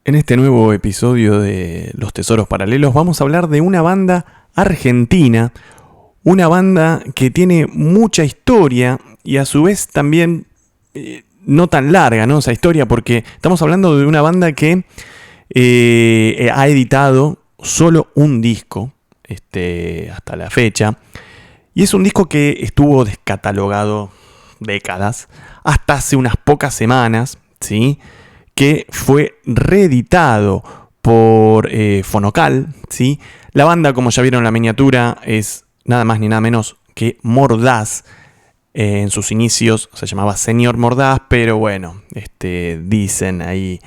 En este nuevo episodio de Los Tesoros Paralelos vamos a hablar de una banda argentina, una banda que tiene mucha historia y a su vez también no tan larga, ¿no? Esa historia, porque estamos hablando de una banda que ha editado solo un disco hasta la fecha, y es un disco que estuvo descatalogado décadas, hasta hace unas pocas semanas, ¿sí?, que fue reeditado por Fonocal, ¿sí? La banda, como ya vieron en la miniatura, es nada más ni nada menos que Mordaz. En sus inicios se llamaba Señor Mordaz, pero bueno, dicen ahí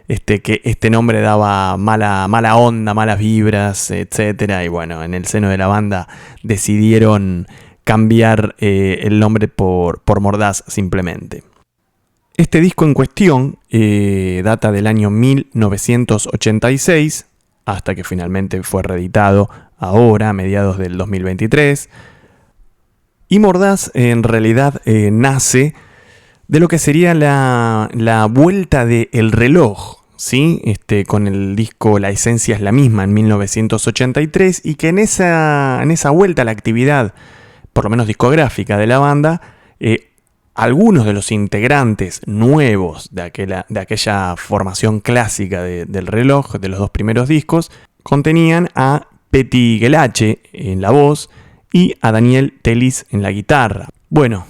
que este nombre daba mala onda, malas vibras, etcétera. Y bueno, en el seno de la banda decidieron cambiar el nombre por Mordaz simplemente. Este disco en cuestión data del año 1986, hasta que finalmente fue reeditado ahora, a mediados del 2023. Y Mordaz en realidad nace de lo que sería la vuelta de El Reloj, ¿sí? Con el disco La Esencia es la Misma en 1983, y que en esa vuelta a la actividad, por lo menos discográfica de la banda, algunos de los integrantes nuevos de aquella formación clásica del Reloj, de los dos primeros discos, contenían a Petty Guelache en la voz y a Daniel Telis en la guitarra. Bueno,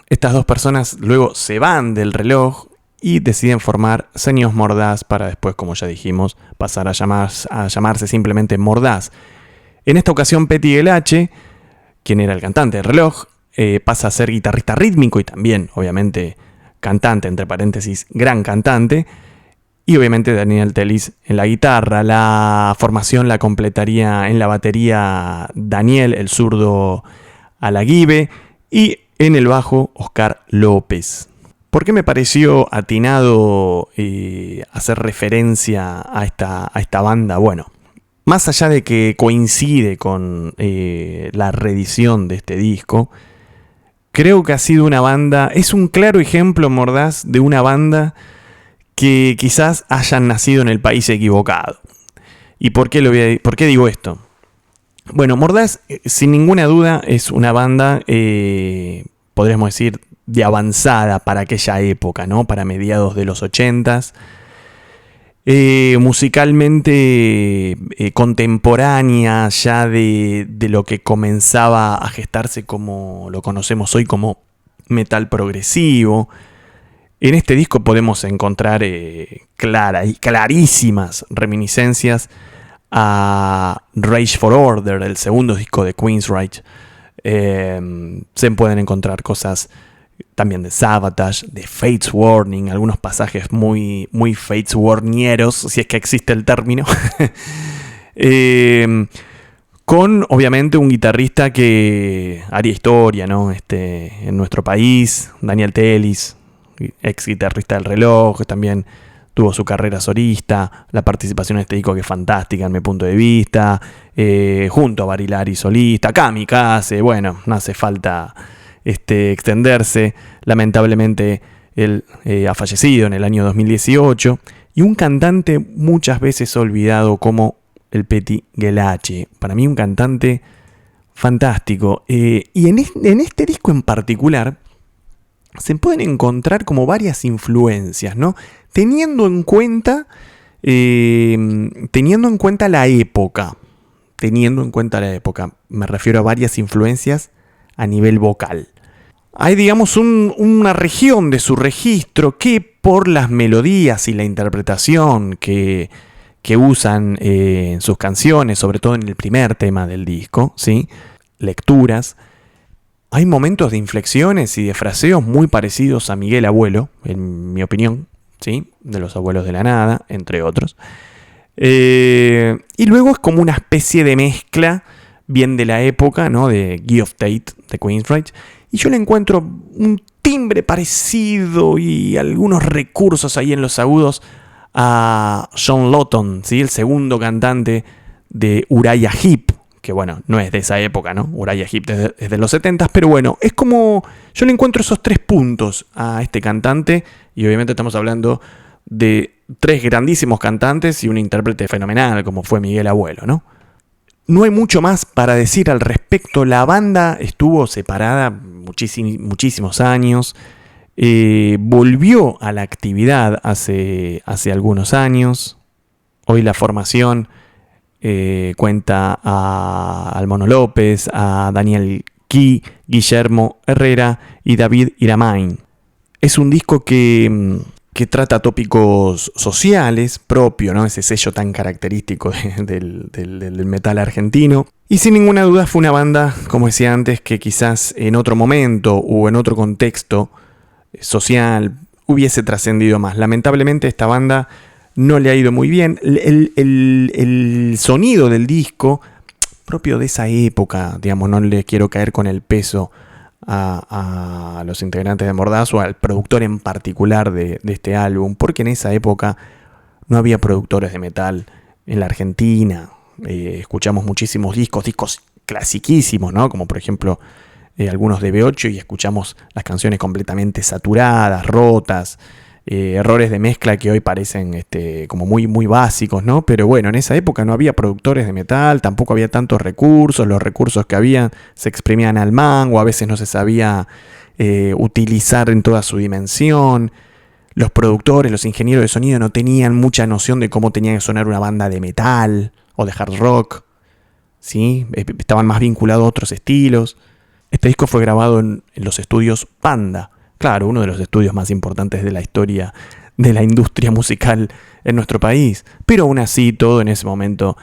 estas dos personas luego se van del Reloj y deciden formar Señor Mordaz para después, como ya dijimos, pasar a llamarse simplemente Mordaz. En esta ocasión Petty Guelache, quien era el cantante del Reloj, pasa a ser guitarrista rítmico y también, obviamente, cantante, entre paréntesis, gran cantante. Y obviamente Daniel Telis en la guitarra. La formación la completaría en la batería Daniel, el zurdo Alaguibe, y en el bajo Oscar López. ¿Por qué me pareció atinado hacer referencia a esta banda? Bueno, más allá de que coincide con la reedición de este disco, creo que ha sido una banda, es un claro ejemplo, Mordaz, de una banda que quizás hayan nacido en el país equivocado. ¿Y por qué digo esto? Bueno, Mordaz, sin ninguna duda, es una banda, podríamos decir, de avanzada para aquella época, ¿no? Para mediados de los 80s. Musicalmente contemporánea ya de lo que comenzaba a gestarse como lo conocemos hoy como metal progresivo. En este disco podemos encontrar clarísimas reminiscencias a Rage for Order, el segundo disco de Queensrÿche. Se pueden encontrar cosas también de Savatage, de Fates Warning, algunos pasajes muy, muy Fates Warnieros, si es que existe el término. Con obviamente un guitarrista que haría historia, ¿no? En nuestro país, Daniel Telis, ex guitarrista del Reloj, también tuvo su carrera solista, la participación en este disco que es fantástica en mi punto de vista, junto a Barilari solista, Kamikaze, bueno, no hace falta extenderse. Lamentablemente él ha fallecido en el año 2018, y un cantante muchas veces olvidado como el Petty Guelache, para mí un cantante fantástico, y en este disco en particular se pueden encontrar como varias influencias, ¿no? Teniendo en cuenta la época, me refiero a varias influencias a nivel vocal. Hay, digamos, una región de su registro que, por las melodías y la interpretación que usan en sus canciones, sobre todo en el primer tema del disco, ¿sí? Lecturas, hay momentos de inflexiones y de fraseos muy parecidos a Miguel Abuelo, en mi opinión, ¿sí? De los Abuelos de la Nada, entre otros. Y luego es como una especie de mezcla bien de la época, ¿no? De Guy of Tate, de Queensrÿche. Y yo le encuentro un timbre parecido y algunos recursos ahí en los agudos a John Lawton, ¿sí? El segundo cantante de Uriah Heep, que bueno, no es de esa época, ¿no? Uriah Heep es de los 70s, pero bueno, es como, yo le encuentro esos tres puntos a este cantante, y obviamente estamos hablando de tres grandísimos cantantes y un intérprete fenomenal como fue Miguel Abuelo, ¿no? No hay mucho más para decir al respecto. La banda estuvo separada muchísimos años. Volvió a la actividad hace algunos años. Hoy la formación cuenta al Mono López, a Daniel Ki, Guillermo Herrera y David Iramain. Es un disco que trata tópicos sociales, propio, ¿no? Ese sello tan característico del metal argentino. Y sin ninguna duda fue una banda, como decía antes, que quizás en otro momento o en otro contexto social hubiese trascendido más. Lamentablemente esta banda no le ha ido muy bien. El sonido del disco, propio de esa época, digamos, no le quiero caer con el peso a los integrantes de Mordaz o al productor en particular de este álbum, porque en esa época no había productores de metal en la Argentina. Escuchamos muchísimos discos clasiquísimos, ¿no? Como por ejemplo algunos de B8, y escuchamos las canciones completamente saturadas, rotas, errores de mezcla que hoy parecen como muy básicos, ¿no? Pero bueno, en esa época no había productores de metal, tampoco había tantos recursos, los recursos que había se exprimían al mango, a veces no se sabía utilizar en toda su dimensión. Los productores, los ingenieros de sonido no tenían mucha noción de cómo tenía que sonar una banda de metal o de hard rock, ¿sí? Estaban más vinculados a otros estilos. Este disco fue grabado en los estudios Panda. Claro, uno de los estudios más importantes de la historia de la industria musical en nuestro país. Pero aún así, todo en ese momento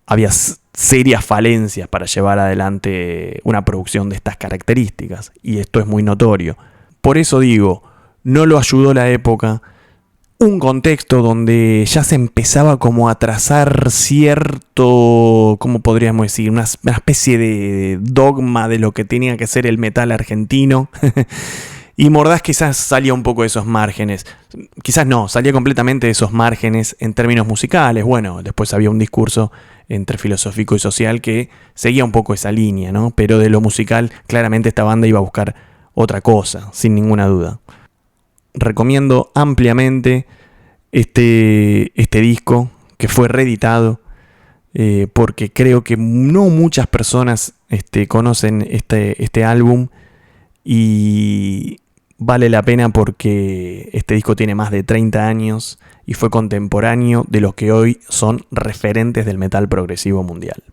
había serias falencias para llevar adelante una producción de estas características. Y esto es muy notorio. Por eso digo, no lo ayudó la época. Un contexto donde ya se empezaba como a trazar cierto, ¿cómo podríamos decir? Una especie de dogma de lo que tenía que ser el metal argentino. Y Mordaz quizás salía un poco de esos márgenes. Quizás no, salía completamente de esos márgenes en términos musicales. Bueno, después había un discurso entre filosófico y social que seguía un poco esa línea, ¿no? Pero de lo musical, claramente esta banda iba a buscar otra cosa, sin ninguna duda. Recomiendo ampliamente este disco que fue reeditado porque creo que no muchas personas conocen este álbum y vale la pena porque este disco tiene más de 30 años y fue contemporáneo de los que hoy son referentes del metal progresivo mundial.